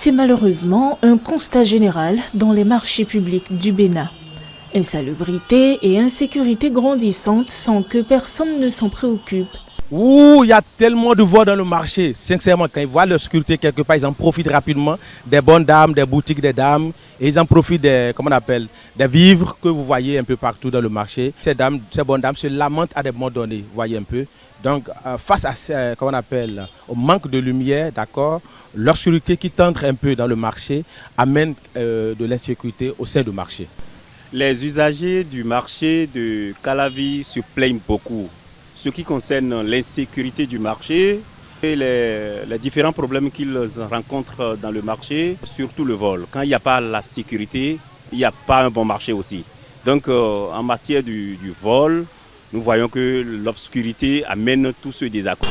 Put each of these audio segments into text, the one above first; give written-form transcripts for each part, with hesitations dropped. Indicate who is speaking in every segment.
Speaker 1: C'est malheureusement un constat général dans les marchés publics du Bénin. Insalubrité et insécurité grandissantes sans que personne ne s'en préoccupe.
Speaker 2: Ouh, il y a tellement de voix dans le marché. Sincèrement, quand ils voient leur sécurité quelque part, ils en profitent rapidement des bonnes dames, des boutiques des dames. Et ils en profitent des, comment on appelle, des vivres que vous voyez un peu partout dans le marché. Ces dames, ces bonnes dames se lamentent à des moments donnés, vous voyez un peu. Donc, face à comment on appelle, au manque de lumière, d'accord, leur sécurité qui tendre un peu dans le marché amène de l'insécurité au sein du marché.
Speaker 3: Les usagers du marché de Calavi se plaignent beaucoup. Ce qui concerne l'insécurité du marché et les différents problèmes qu'ils rencontrent dans le marché, surtout le vol. Quand il n'y a pas la sécurité, il n'y a pas un bon marché aussi. Donc en matière du vol, nous voyons que l'obscurité amène tout ce désaccord.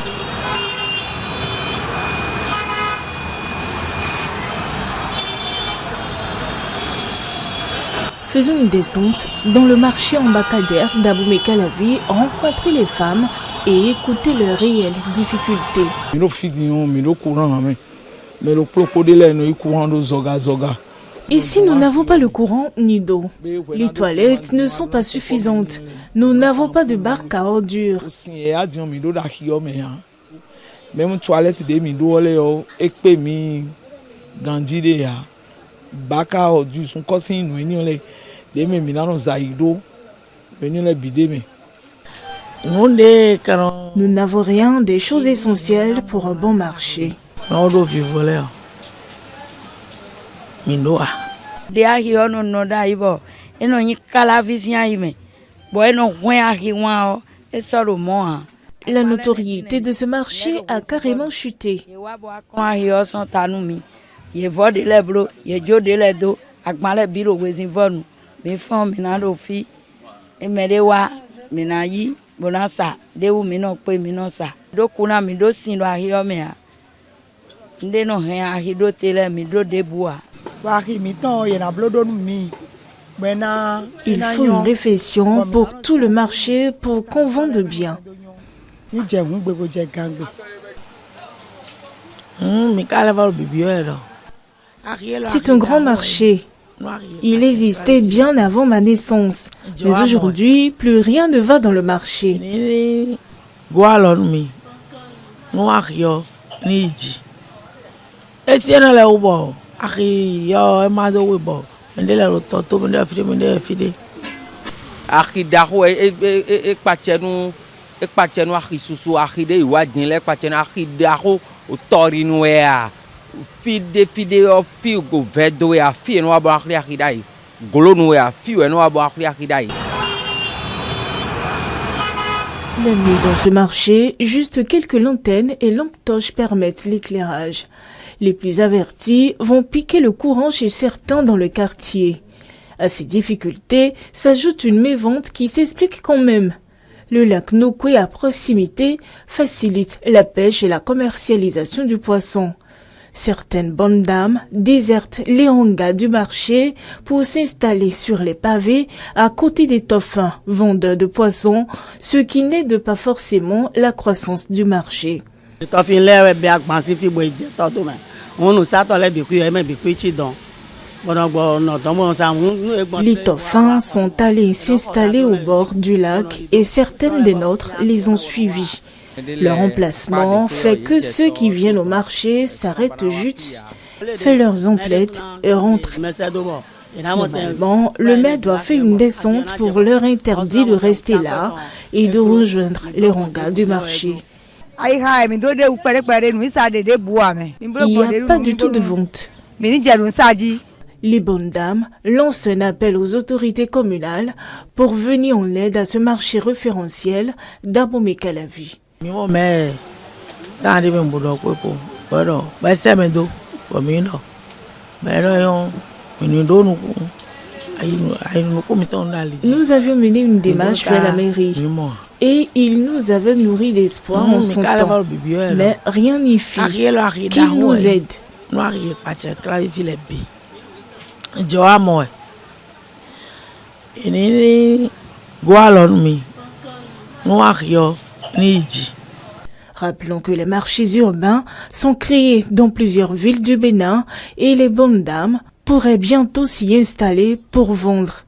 Speaker 1: Faisons une descente dans le marché embarcadère d'Abomey-Calavi, rencontrer les femmes et écouter leurs réelles difficultés. Ici, nous n'avons pas le courant ni d'eau. Les toilettes ne sont pas suffisantes. Nous n'avons pas de barque à ordures. Nous n'avons rien des choses essentielles pour un bon marché. La notoriété de ce marché a carrément chuté. Il faut une réflexion pour tout le marché pour qu'on vende bien. C'est un grand marché. Il existait bien avant ma naissance. Mais aujourd'hui, plus rien ne va dans le marché. La nuit dans ce marché, juste quelques lanternes et lampes torches permettent l'éclairage. Les plus avertis vont piquer le courant chez certains dans le quartier. À ces difficultés s'ajoute une mévente qui s'explique quand même. Le lac Nokwe à proximité facilite la pêche et la commercialisation du poisson. Certaines bonnes dames désertent les hangas du marché pour s'installer sur les pavés à côté des toffins, vendeurs de poissons, ce qui n'aide pas forcément la croissance du marché. Les toffins sont allés s'installer au bord du lac et certaines des nôtres les ont suivis. Leur emplacement fait que ceux qui viennent au marché s'arrêtent juste, font leurs emplettes et rentrent. Normalement, le maire doit faire une descente pour leur interdire de rester là et de rejoindre les rangas du marché. Il n'y a pas du tout de vente. Les bonnes dames lancent un appel aux autorités communales pour venir en aide à ce marché référentiel d'Abomey-Calavi. Nous avions mené une démarche vers la mairie et ils nous avaient nourri d'espoir en son temps, mais rien n'y fit. Qu'ils nous aident. Rappelons que les marchés urbains sont créés dans plusieurs villes du Bénin et les bonnes dames pourraient bientôt s'y installer pour vendre.